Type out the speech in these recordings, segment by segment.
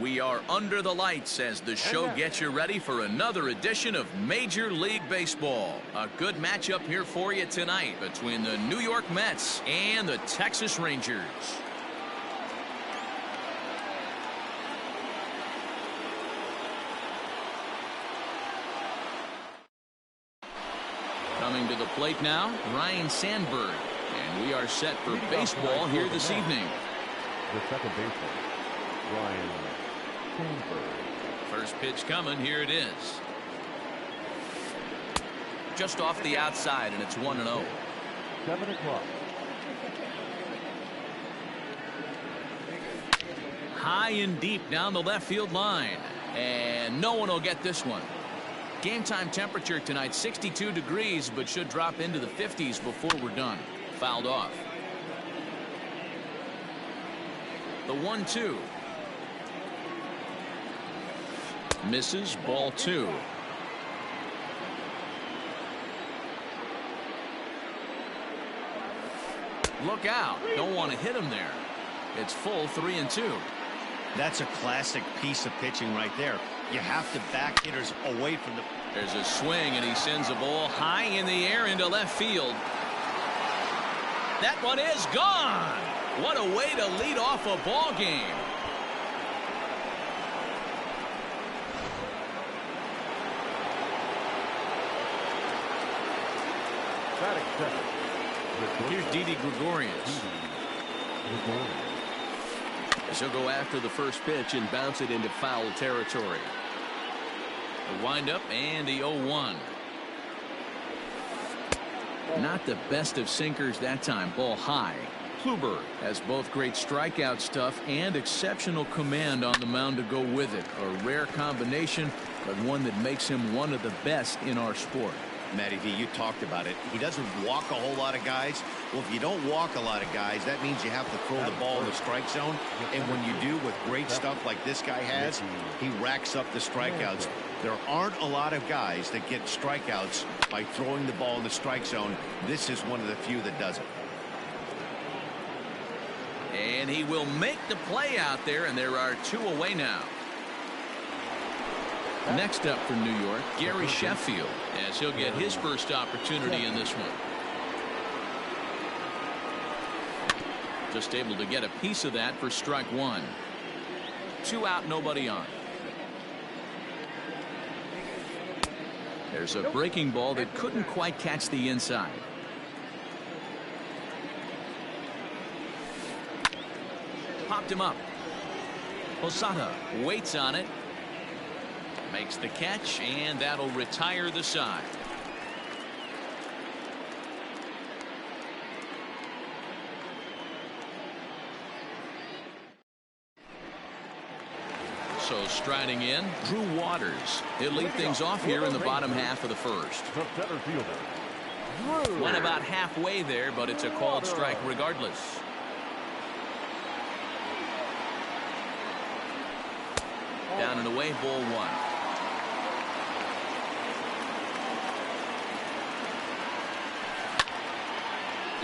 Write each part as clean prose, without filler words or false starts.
We are under the lights as the show gets you ready for another edition of Major League Baseball. A good matchup here for you tonight between the New York Mets and the Texas Rangers. Coming to the plate now, Ryan Sandberg. And we are set for baseball here this evening. The second baseman, Ryan Sandberg. First pitch coming. Here it is. Just off the outside, and it's 1-0. 7 o'clock. High and deep down the left field line. And no one will get this one. Game time temperature tonight 62 degrees, but should drop into the 50s before we're done. Fouled off. The 1-2. Misses. Ball 2. Look out. Don't want to hit him there. It's full 3-2. That's a classic piece of pitching right there. You have to back hitters away from the... There's a swing, and he sends a ball high in the air into left field. That one is gone. What a way to lead off a ball game. Here's Didi Gregorius. He'll go after the first pitch and bounce it into foul territory. The windup and the 0-1. Not the best of sinkers that time. Ball high. Kluber has both great strikeout stuff and exceptional command on the mound to go with it. A rare combination, but one that makes him one of the best in our sport. Matty V, you talked about it. He doesn't walk a whole lot of guys. Well, if you don't walk a lot of guys, that means you have to throw the ball in the strike zone. And when you do with great stuff like this guy has, he racks up the strikeouts. There aren't a lot of guys that get strikeouts by throwing the ball in the strike zone. This is one of the few that does it. And he will make the play out there, and there are 2 away now. Next up for New York, Gary Sheffield, as he'll get his first opportunity in this one. Just able to get a piece of that for strike 1. 2 out, nobody on. There's a breaking ball that couldn't quite catch the inside. Popped him up. Posada waits on it. Makes the catch, and that'll retire the side. So striding in, Drew Waters. He'll lead things off here in the bottom half of the first. The center fielder, Went about halfway there, but it's a called strike regardless. Down and away, ball 1.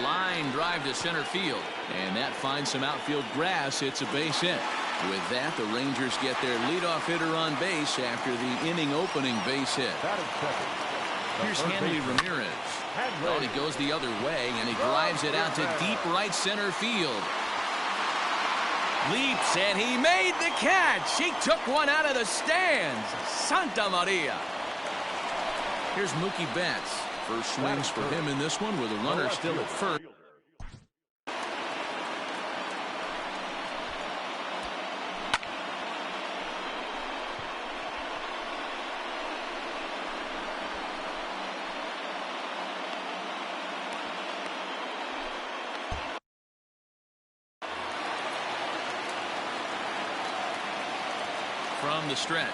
Line drive to center field, and that finds some outfield grass. It's a base hit. With that, the Rangers get their leadoff hitter on base after the inning opening base hit. Here's Hanley Ramirez. Well, he goes the other way, and he drives it out to deep right center field. Leaps, and he made the catch. He took one out of the stands. Santa Maria. Here's Mookie Betts. First swings for him in this one with a runner still at first. From the stretch.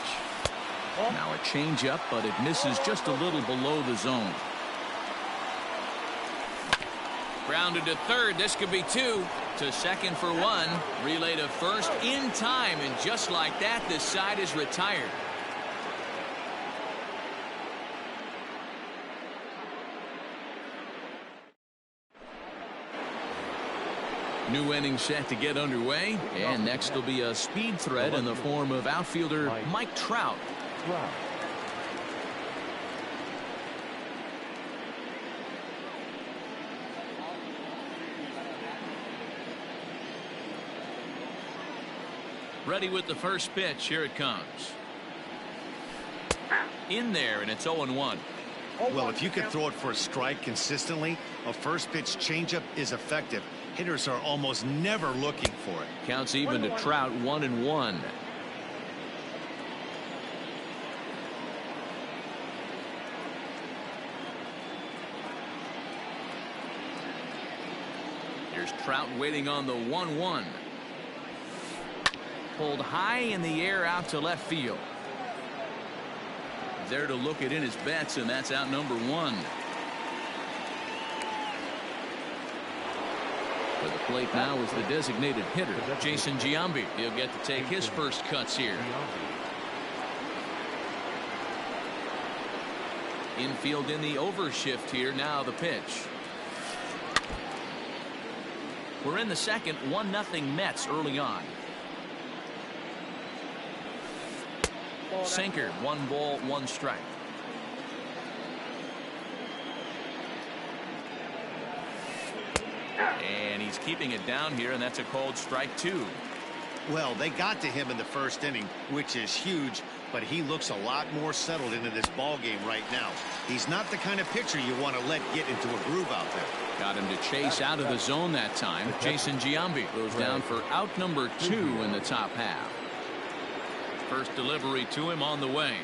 Now a changeup, but it misses just a little below the zone. Grounded to third. This could be 2. To second for 1. Relay to first in time, and just like that, this side is retired. New inning set to get underway, and next will be a speed threat in the form of outfielder Mike Trout. Ready with the first pitch. Here it comes. In there, and it's 0-1. Well, if you can throw it for a strike consistently, a first pitch changeup is effective. Hitters are almost never looking for it. Counts even to Trout, 1-1. Here's Trout waiting on the 1-1. Pulled high in the air out to left field. There to look it in his bets, and that's out number 1. At the plate now is the designated hitter, Jason Giambi. He'll get to take his first cuts here. Infield in the overshift here. Now the pitch. We're in the second. 1-0 Mets early on. Sinker, 1 ball, 1 strike. And he's keeping it down here, and that's a called strike 2. Well, they got to him in the first inning, which is huge, but he looks a lot more settled into this ball game right now. He's not the kind of pitcher you want to let get into a groove out there. Got him to chase out of the zone that time. Jason Giambi goes down for out number 2 in the top half. First delivery to him on the way.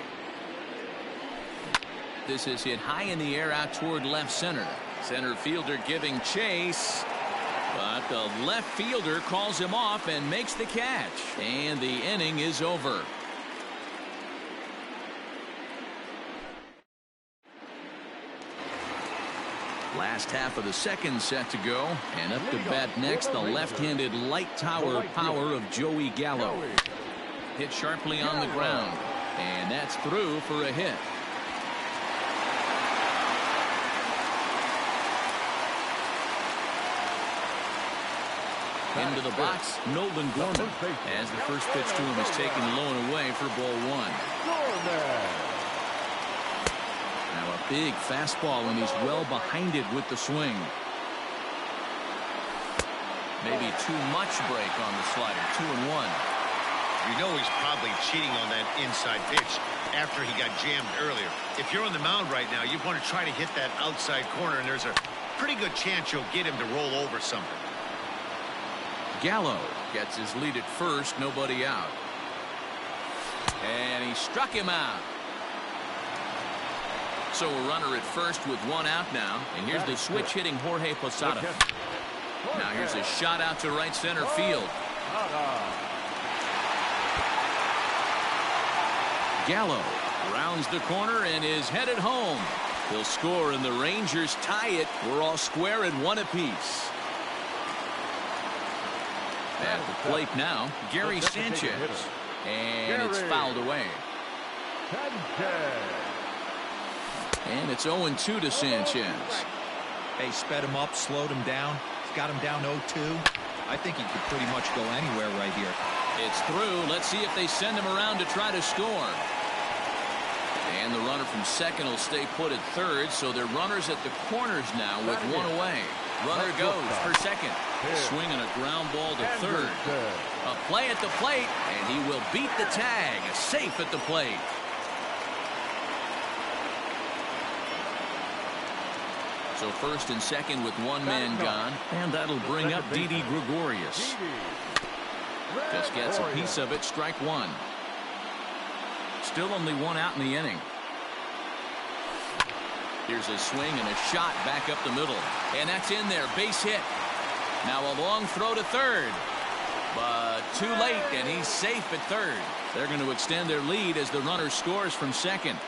This is hit high in the air out toward left center. Center fielder giving chase, but the left fielder calls him off and makes the catch, and the inning is over. Last half of the second set to go, and up to bat next, the left-handed light tower power of Joey Gallo. Hit sharply on the ground, and that's through for a hit. Into the box, Nolan Gorman, as the first pitch to him is taken low and away for ball 1. Now a big fastball, and he's well behind it with the swing. Maybe too much break on the slider. 2-1. You know he's probably cheating on that inside pitch after he got jammed earlier. If you're on the mound right now, you want to try to hit that outside corner, and there's a pretty good chance you'll get him to roll over something. Gallo gets his lead at first, nobody out. And he struck him out. So a runner at first with 1 out now. And here's the switch hitting Jorge Posada. Now here's a shot out to right center field. Gallo rounds the corner and is headed home. He'll score, and the Rangers tie it. We're all square at 1 apiece. At the plate now, Gary Sanchez. And it's fouled away. And it's 0-2 to Sanchez. They sped him up, slowed him down. He's got him down 0-2. I think he could pretty much go anywhere right here. It's through. Let's see if they send him around to try to score. And the runner from second will stay put at third, so they're runners at the corners now with 1 away. Runner goes for second. Swinging a ground ball to third. A play at the plate, and he will beat the tag. Safe at the plate. So first and second with 1 man gone, and that'll bring up Didi Gregorius. Just gets a piece of it. Strike 1. Still only 1 out in the inning. Here's a swing and a shot back up the middle. And that's in there. Base hit. Now a long throw to third. But too late, and he's safe at third. They're going to extend their lead as the runner scores from second.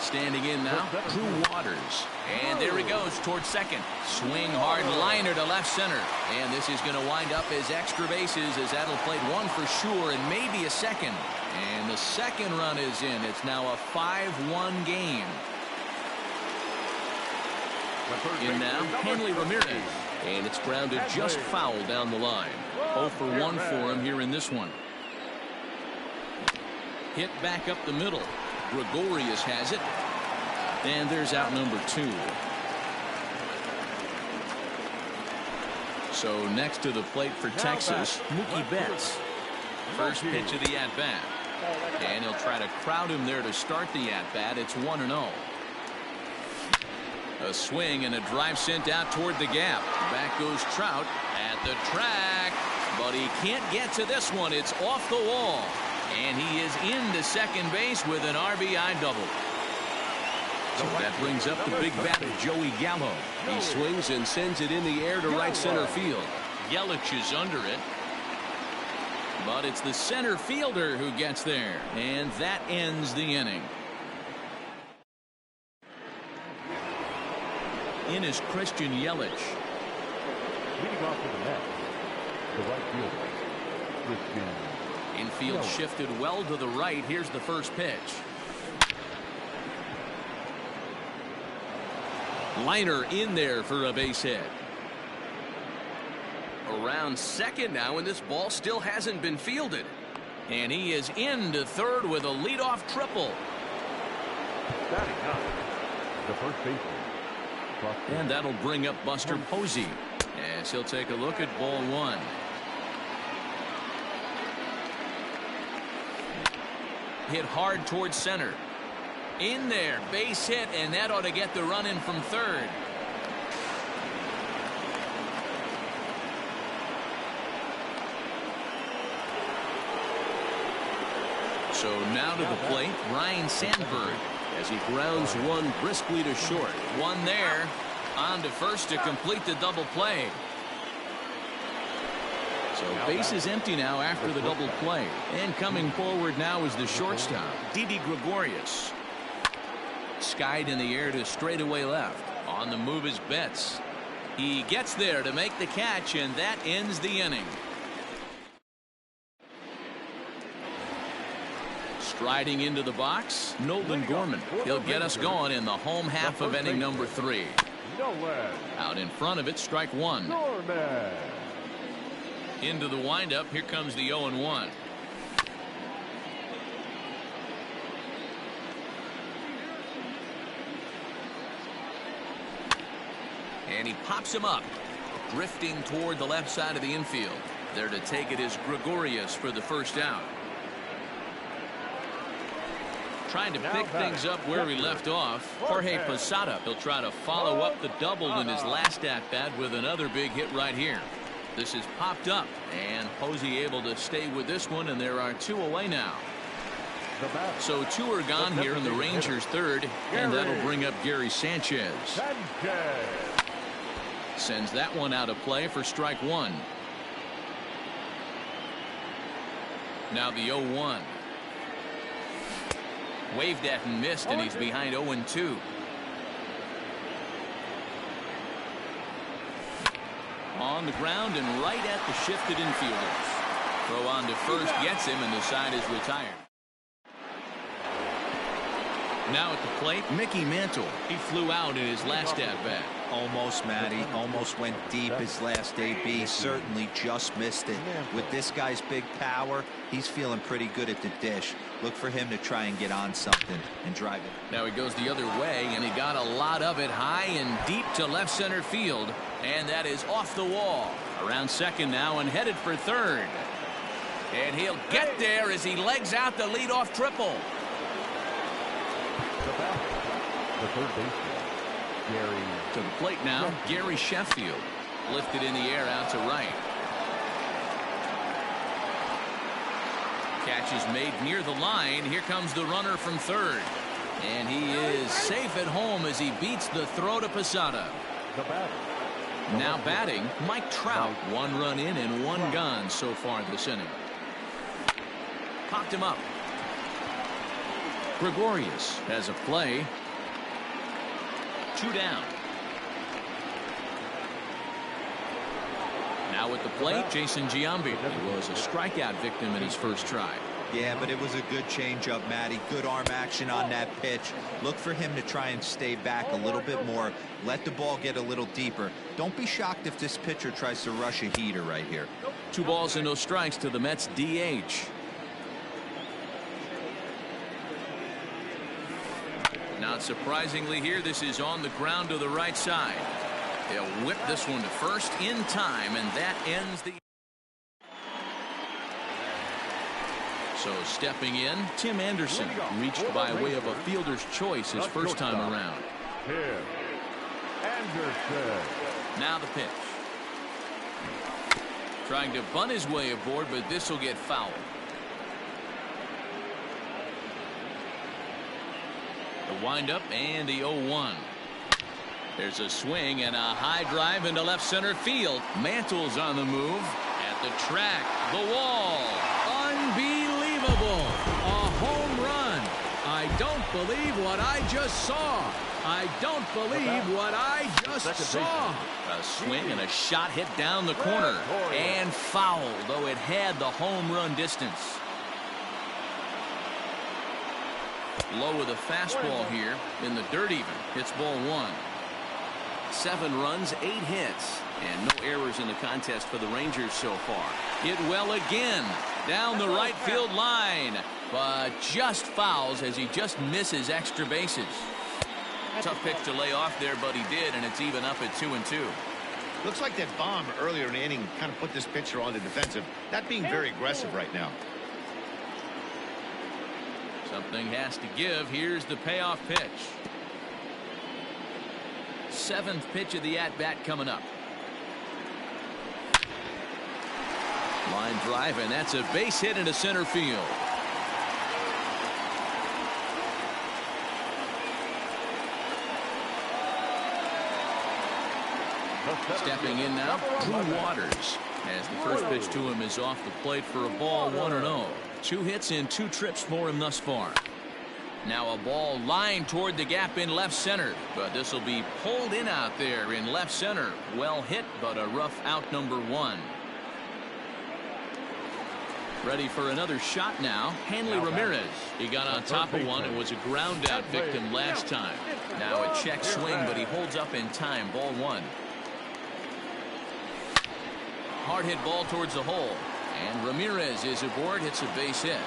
Standing in now, Drew Waters. And there he goes towards second. Swing hard liner to left center. And this is going to wind up as extra bases, as that'll play 1 for sure and maybe a second. And the second run is in. It's now a 5-1 game. In now, Hanley Ramirez. And it's grounded just foul down the line. 0 for 1 for him here in this one. Hit back up the middle. Gregorius has it. And there's out number 2. So next to the plate for Texas, Mookie Betts. First pitch of the at-bat. And he'll try to crowd him there to start the at-bat. It's 1-0. A swing and a drive sent out toward the gap. Back goes Trout at the track. But he can't get to this one. It's off the wall. And he is into second base with an RBI double. So that brings up the big bat of Joey Gallo. He swings and sends it in the air to right center field. Yelich is under it. But it's the center fielder who gets there. And that ends the inning. In is Christian Yelich. Leading off to the net, the right fielder, Christian. Infield shifted well to the right. Here's the first pitch. Liner in there for a base hit. Around second now, and this ball still hasn't been fielded. And he is into third with a leadoff triple. Batting up, the first baseman. And that'll bring up Buster Posey as he'll take a look at ball 1. Hit hard towards center. In there, base hit, and that ought to get the run in from third. So now to the plate, Ryan Sandberg, as he grounds one briskly to short. One there, on to first to complete the double play. So base is empty now after the double play. And coming forward now is the shortstop, Didi Gregorius. Skied in the air to straightaway left. On the move is Betts. He gets there to make the catch, and that ends the inning. Striding into the box, Nolan Gorman. He'll get us going in the home half of inning number 3. Out in front of it, strike 1. Into the windup, here comes the 0-1. And he pops him up, drifting toward the left side of the infield. There to take it is Gregorius for the first out. Trying to pick things up where he left off, Jorge Posada. He'll try to follow up the double in his last at-bat with another big hit right here. This is popped up, and Posey able to stay with this one, and there are 2 away now. So 2 are gone here in the Rangers' third, and that'll bring up Gary Sanchez. Sends that one out of play for strike 1. Now the 0-1. Waved at and missed, and he's behind 0-2. On the ground and right at the shifted infielders. Throw on to first gets him, and the side is retired. Now at the plate, Mickey Mantle. He flew out in his last at-bat. Almost, Matty. Almost went deep his last AB. Certainly just missed it. With this guy's big power, he's feeling pretty good at the dish. Look for him to try and get on something and drive it. Now he goes the other way, and he got a lot of it high and deep to left center field. And that is off the wall. Around second now and headed for third. And he'll get there as he legs out the leadoff triple. The third baseman, Gary. To the plate now, Gary Sheffield. Lifted in the air out to right. Catch is made near the line. Here comes the runner from third. And he is safe at home as he beats the throw to Posada. Now batting, Mike Trout. 1 run in and 1 gone so far this inning. Popped him up. Gregorius has a play. 2 down. Now at the plate, Jason Giambi. He was a strikeout victim in his first try. Yeah, but it was a good changeup, Matty. Good arm action on that pitch. Look for him to try and stay back a little bit more. Let the ball get a little deeper. Don't be shocked if this pitcher tries to rush a heater right here. 2 balls and no strikes to the Mets DH. Not surprisingly here, this is on the ground to the right side. They'll whip this one to first in time, and that ends the... So stepping in, Tim Anderson reached by way of a fielder's choice his first time around. Tim Anderson. Now the pitch. Trying to bunt his way aboard, but this will get fouled. The windup and the 0-1. There's a swing and a high drive into left center field. Mantle's on the move. At the track, the wall. Unbelievable. A home run. I don't believe what I just saw. I don't believe what I just saw. A swing and a shot hit down the corner. And foul, though it had the home run distance. Low with a fastball here in the dirt even. Hits ball 1. 7 runs, 8 hits, and no errors in the contest for the Rangers so far. Hit well again down the right field line, but just fouls as he just misses extra bases. Tough pitch to lay off there, but he did, and it's even up at 2-2. Looks like that bomb earlier in the inning kind of put this pitcher on the defensive. Not being very aggressive right now. Something has to give. Here's the payoff pitch. 7th pitch of the at-bat coming up. Line drive, and that's a base hit into center field. Stepping in now, Drew Waters, as the first pitch to him is off the plate for a ball, 1-0. 2 hits in 2 trips for him thus far. Now a ball lined toward the gap in left center, but this will be pulled in out there in left center. Well hit, but a rough out, number 1. Ready for another shot now. Hanley Ramirez. He got on top of one and was a ground out victim last time. Now a check swing, but he holds up in time. Ball 1. Hard hit ball towards the hole, and Ramirez is aboard. Hits a base hit.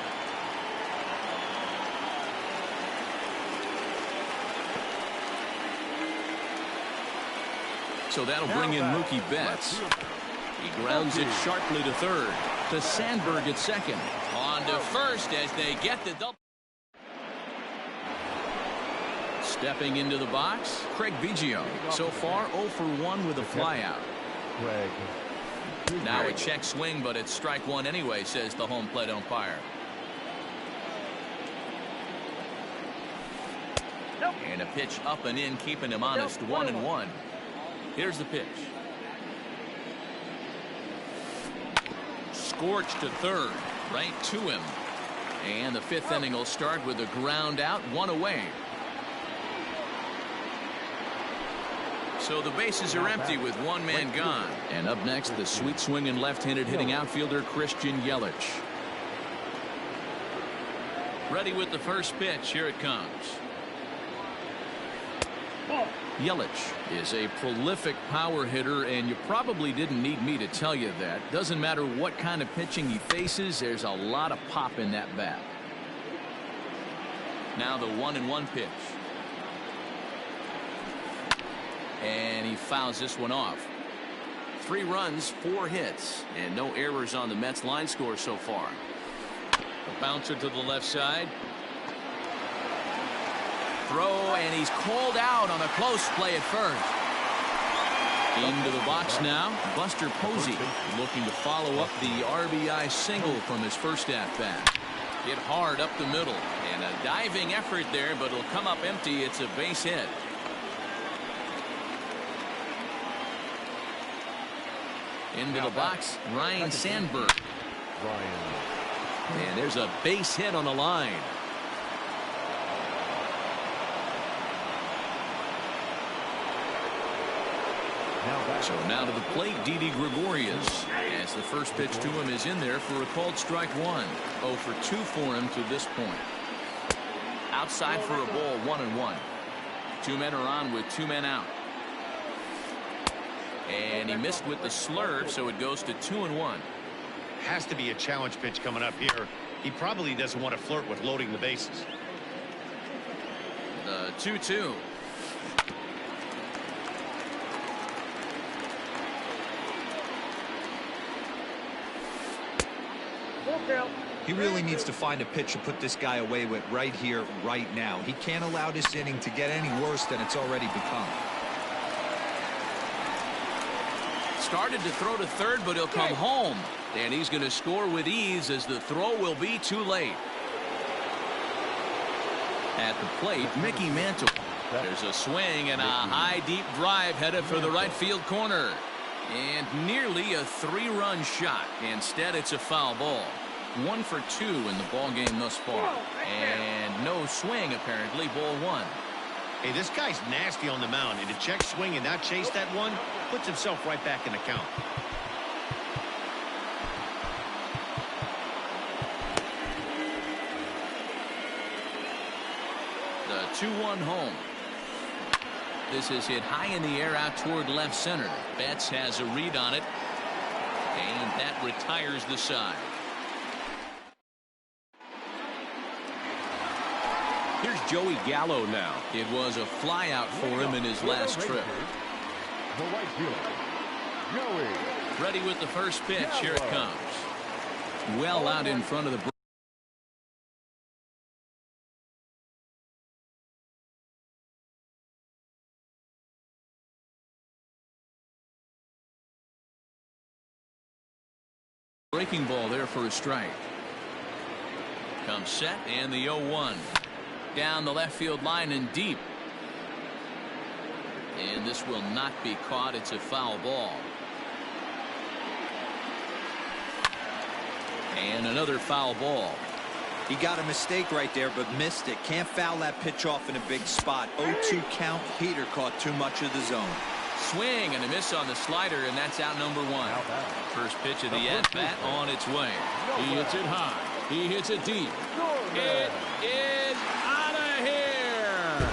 So that'll bring in Mookie Betts. He grounds it sharply to third. To Sandberg at second. On to first as they get the double. Stepping into the box, Craig Biggio. So far 0 for 1 with a flyout. Now a check swing, but it's strike 1 anyway, says the home plate umpire. And a pitch up and in, keeping him honest. 1-1. Here's the pitch. Scorched to third, right to him. And the 5th inning will start with a ground out, 1 away. So the bases are empty with 1 man gone. And up next, the sweet swinging left-handed hitting outfielder Christian Yelich. Ready with the first pitch. Here it comes. Yelich is a prolific power hitter, and you probably didn't need me to tell you that. Doesn't matter what kind of pitching he faces, there's a lot of pop in that bat. Now the 1-1 pitch. And he fouls this one off. 3 runs, 4 hits, and no errors on the Mets line score so far. A bouncer to the left side. Throw, and he's called out on a close play at first. Into the box now, Buster Posey, looking to follow up the RBI single from his first at-bat. Hit hard up the middle, and a diving effort there, but it'll come up empty. It's a base hit. Into the box, Ryan Sandberg. And there's a base hit on the line. So now to the plate, Didi Gregorius, as the first pitch to him is in there for a called strike one. 0 for 2 for him to this point. Outside for a ball, 1-1. 2 men are on with 2 men out. And he missed with the slurve, so it goes to 2-1. Has to be a challenge pitch coming up here. He probably doesn't want to flirt with loading the bases. The 2-2. He really needs to find a pitch to put this guy away with right here, right now. He can't allow this inning to get any worse than it's already become. Started to throw to third, but he'll come home. And he's going to score with ease as the throw will be too late. At the plate, Mickey Mantle. There's a swing and a high deep drive headed for the right field corner. And nearly a 3-run shot. Instead, it's a foul ball. 1 for 2 in the ball game thus far. And no swing, apparently. Ball 1. Hey, this guy's nasty on the mound, and to check swing and not chase that one puts himself right back in the count. The 2-1 home. This is hit high in the air out toward left center. Betts has a read on it, and that retires the side. Here's Joey Gallo now. It was a fly out for him in his last trip. The right fielder, Joey. Ready with the first pitch. Here it comes. Well out in front of the breaking ball there for a strike. Comes set and the 0-1. Down the left field line and deep. And this will not be caught. It's a foul ball. And another foul ball. He got a mistake right there, but missed it. Can't foul that pitch off in a big spot. 0-2 count. Heater caught too much of the zone. Swing and a miss on the slider, and that's out number 1. First pitch of the at-bat on its way. He hits it high. He hits it deep. It is out of here.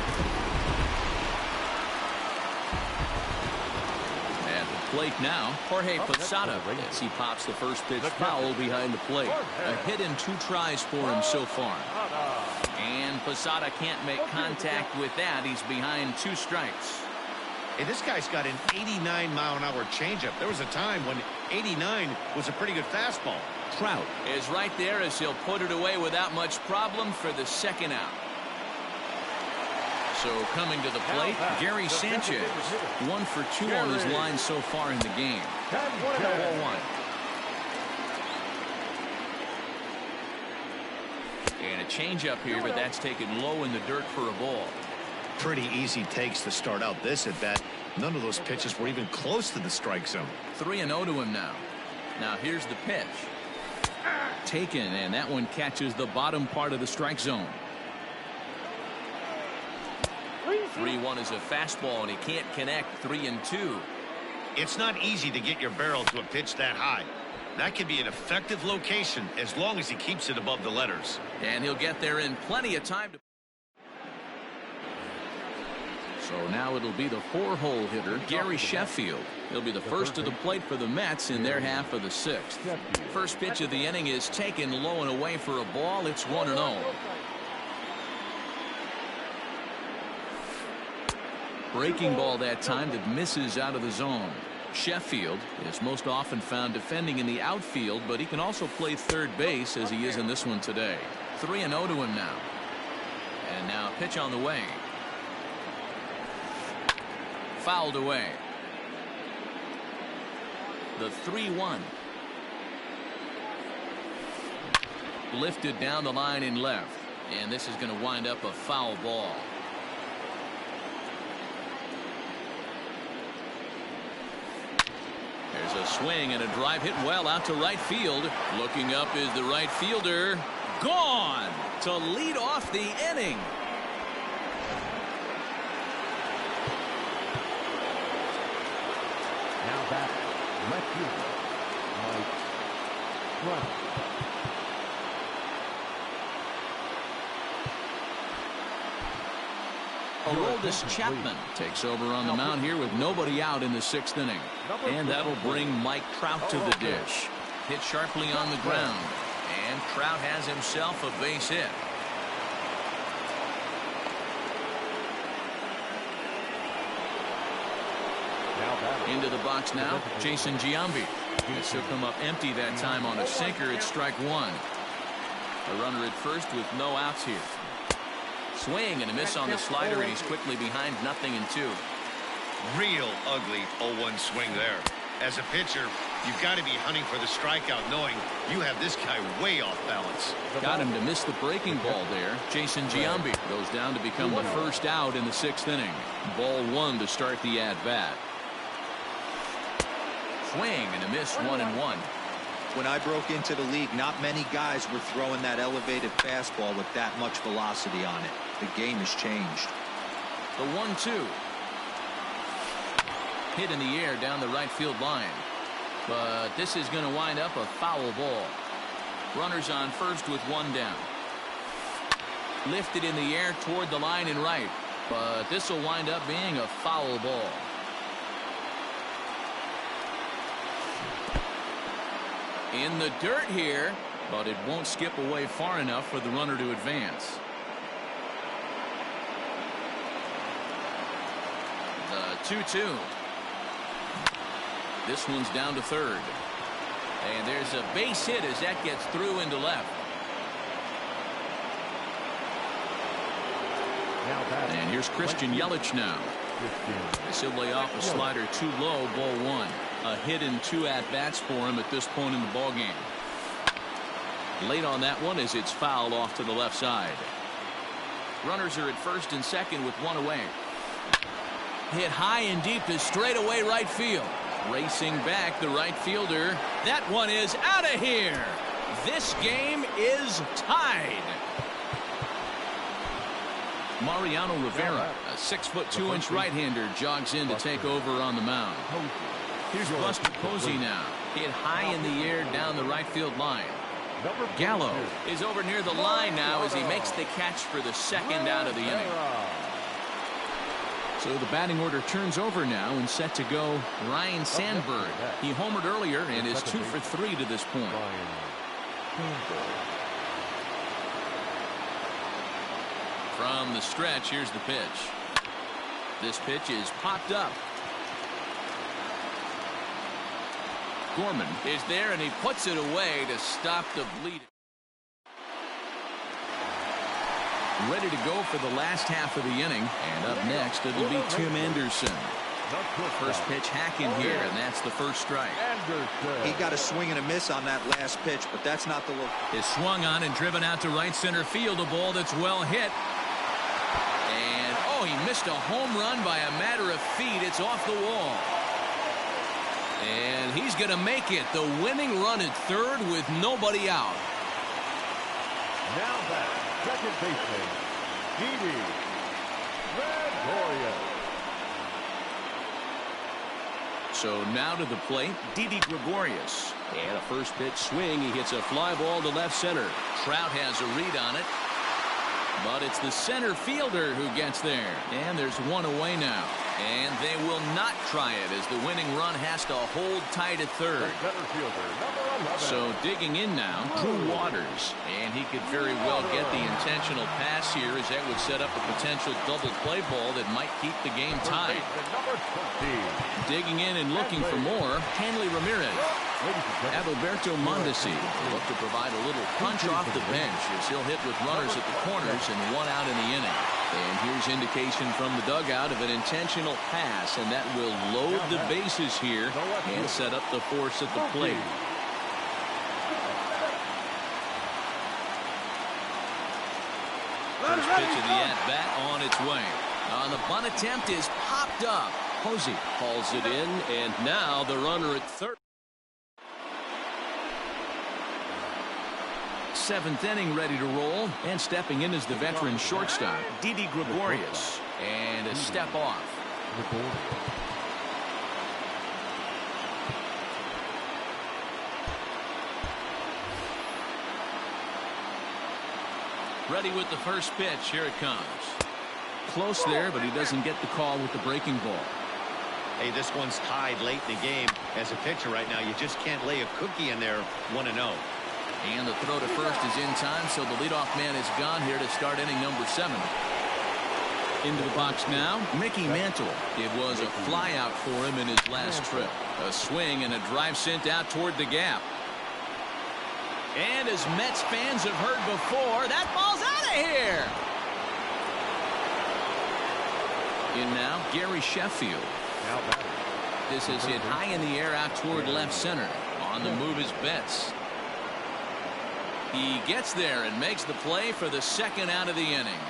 At the plate now, Jorge Posada, as he pops the first pitch foul behind the plate. A hit in 2 tries for him so far. And Posada can't make contact with that. He's behind 2 strikes. Hey, this guy's got an 89-mile-an-hour changeup. There was a time when 89 was a pretty good fastball. Trout is right there as he'll put it away without much problem for the second out. So coming to the plate, Gary Sanchez. 1 for 2 on his line so far in the game. 1-1. And a changeup here, but that's taken low in the dirt for a ball. Pretty easy takes to start out this at bat. None of those pitches were even close to the strike zone. 3-0 to him now. Now here's the pitch. Taken, and that one catches the bottom part of the strike zone. 3-1 is a fastball, and he can't connect. 3-2. It's not easy to get your barrel to a pitch that high. That can be an effective location as long as he keeps it above the letters. And he'll get there in plenty of time to. So now it'll be the 4-hole hitter, Gary Sheffield. He'll be the first to the plate for the Mets in their half of the 6th. First pitch of the inning is taken low and away for a ball. It's 1-0. Breaking ball that time that misses out of the zone. Sheffield is most often found defending in the outfield, but he can also play third base as he is in this one today. 3-0 to him now. And now a pitch on the way. Fouled away. The 3-1. Lifted down the line in left. And this is going to wind up a foul ball. There's a swing and a drive hit well out to right field. Looking up is the right fielder. Gone to lead off the inning. batter, left fielder, Mike Trout. Aroldis Chapman takes over on the mound here with nobody out in the 6th inning. And that'll bring Mike Trout to the dish. Hit sharply on the ground. And Trout has himself a base hit. Into the box now, Jason Giambi. This will come up empty that time on a sinker. It's strike one. A runner at first with no outs here. Swing and a miss on the slider, and he's quickly behind 0-2. Real ugly 0-1 swing there. As a pitcher, you've got to be hunting for the strikeout, knowing you have this guy way off balance. Got him to miss the breaking ball there. Jason Giambi goes down to become the first out in the 6th inning. Ball one to start the at-bat. Swing and a miss, 1-1. When I broke into the league, not many guys were throwing that elevated fastball with that much velocity on it. The game has changed. The 1-2. Hit in the air down the right field line. But this is going to wind up a foul ball. Runners on first with one down. Lifted in the air toward the line and right. But this will wind up being a foul ball. In the dirt here, but it won't skip away far enough for the runner to advance. The 2-2. This one's down to third. And there's a base hit as that gets through into left. And here's Christian Yelich now. He'll lay off a slider too low, ball one. A hit and 2 at-bats for him at this point in the ballgame. Late on that one as it's fouled off to the left side. Runners are at first and second with one away. Hit high and deep to straightaway right field. Racing back the right fielder. That one is out of here. This game is tied. Mariano Rivera, a 6'2" right-hander, jogs in to take over on the mound. Here's Buster Posey now. Hit high in the air down the right field line. Gallo is over near the line now as he makes the catch for the second out of the inning. So the batting order turns over now and set to go Ryan Sandberg. He homered earlier and is 2 for 3 to this point. From the stretch, here's the pitch. This pitch is popped up. Gorman is there and he puts it away to stop the bleeding. Ready to go for the last half of the inning, and up next it'll be Tim Anderson. First pitch hacking here, and that's the first strike. He got a swing and a miss on that last pitch, but that's not the look. Is swung on and driven out to right center field, a ball that's well hit. And oh, he missed a home run by a matter of feet. It's off the wall. And he's going to make it. The winning run at third with nobody out. Now back, second baseman, Didi Gregorius. So now to the plate, Didi Gregorius. And a first pitch swing. He hits a fly ball to left center. Trout has a read on it. But it's the center fielder who gets there. And there's one away now. And they will not try it as the winning run has to hold tight at third. So digging in now, Drew Waters. And he could very well get the intentional pass here as that would set up a potential double play ball that might keep the game tied. Digging in and looking for more, Hanley Ramirez. Adalberto Mondesi will look to provide a little punch off the bench as he'll hit with runners at the corners and one out in the inning. And here's indication from the dugout of an intentional pass, and that will load the bases here and set up the force at the plate. First pitch of the at-bat on its way. On the bunt attempt is popped up. Posey hauls it in, and now the runner at third. Seventh inning ready to roll, and stepping in is the veteran shortstop, Didi Gregorius. And a step off. Ready with the first pitch. Here it comes. Close there, but he doesn't get the call with the breaking ball. Hey, this one's tied late in the game. As a pitcher right now, you just can't lay a cookie in there 1-0. And the throw to first is in time, so the leadoff man is gone here to start inning number 7. Into the box now, Mickey Mantle. It was a fly out for him in his last trip. A swing and a drive sent out toward the gap. And as Mets fans have heard before, that ball's out of here. In now, Gary Sheffield. This is hit high in the air out toward left center. On the move is Betts. He gets there and makes the play for the second out of the inning.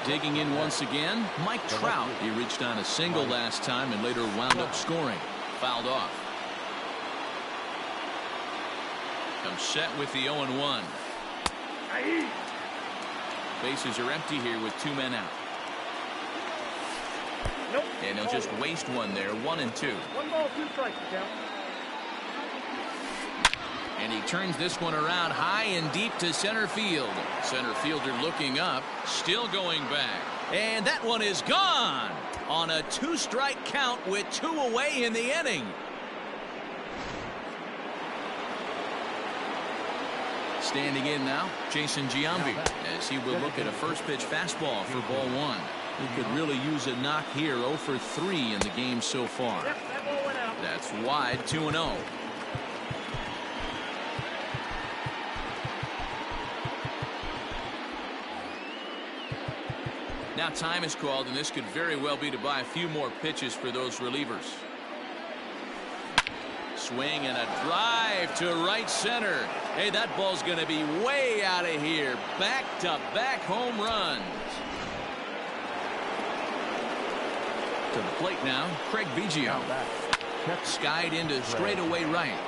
Digging in once again, Mike Trout. He reached on a single last time and later wound up scoring. Fouled off. Comes set with the 0-1. Bases are empty here with 2 men out. And he'll just waste one there. 1-2. 1 ball, 2 strikes, count. And he turns this one around high and deep to center field. Center fielder looking up, still going back. And that one is gone on a 2-strike count with 2 away in the inning. Standing in now, Jason Giambi, as he will look at a first pitch fastball for ball 1. He could really use a knock here. 0 for 3 in the game so far. That's wide. 2-0. Now time is called, and this could very well be to buy a few more pitches for those relievers. Swing and a drive to right center. Hey, that ball's going to be way out of here. Back-to-back home runs. To the plate now, Craig Biggio. Skied into straightaway right.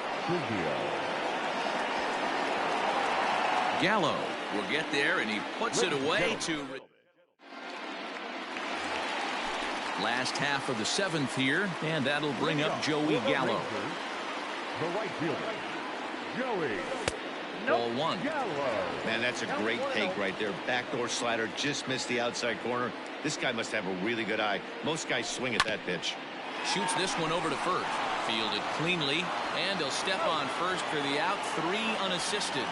Gallo will get there, and he puts it away to... Last half of the 7th here, and that'll bring up Joey Gallo. The right fielder, Joey. Ball 1. Man, that's a great take right there. Backdoor slider, just missed the outside corner. This guy must have a really good eye. Most guys swing at that pitch. Shoots this one over to first. Fielded cleanly, and he'll step on first for the out. 3 unassisted.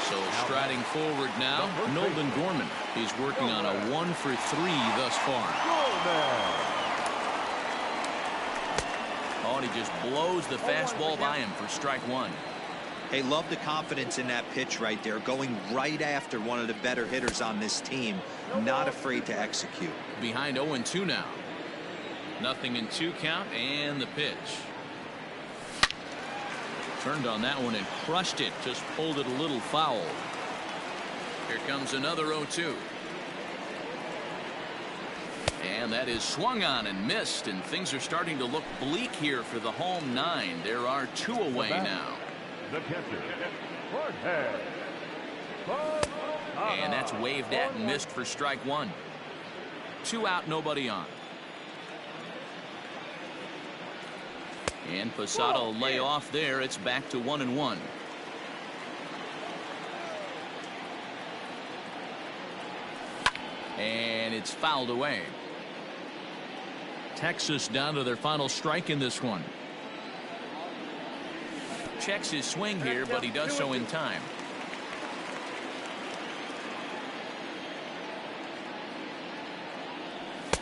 So striding forward now, Nolan Gorman. He's working on a 1 for 3 thus far. Oh, and he just blows the fastball by him for strike 1. Hey, love the confidence in that pitch right there. Going right after one of the better hitters on this team. Not afraid to execute. Behind 0-2 now. Nothing in 2 count, and the pitch. Turned on that one and crushed it. Just pulled it a little foul. Here comes another 0-2. And that is swung on and missed, and things are starting to look bleak here for the home 9. There are 2 away now. The catcher, and that's waved at and missed for strike 1. 2 out, nobody on. And Posada will lay off there. It's back to 1-1. And it's fouled away. Texas down to their final strike in this one. Checks his swing here, but he does so in time.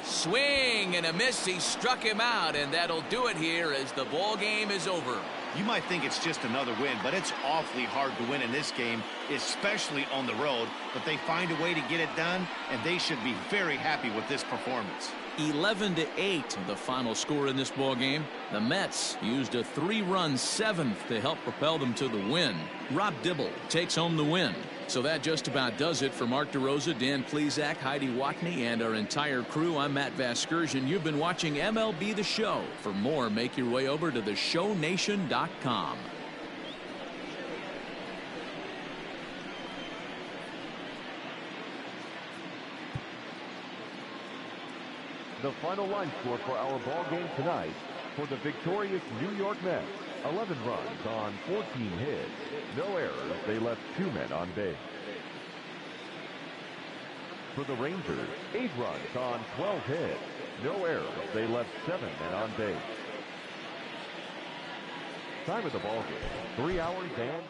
Swing and a miss. He struck him out, and that'll do it here as the ball game is over. You might think it's just another win, but it's awfully hard to win in this game, especially on the road. But they find a way to get it done, and they should be very happy with this performance. 11-8 the final score in this ball game. The Mets used a 3-run 7th to help propel them to the win. Rob Dibble takes home the win. So that just about does it for Mark DeRosa, Dan Plesac, Heidi Watney, and our entire crew. I'm Matt Vasgersian. You've been watching MLB The Show. For more, make your way over to theshownation.com. The final line score for our ball game tonight for the victorious New York Mets. 11 runs on 14 hits. No errors. They left 2 men on base. For the Rangers, 8 runs on 12 hits. No errors. They left 7 men on base. Time of the ball game, 3 hours and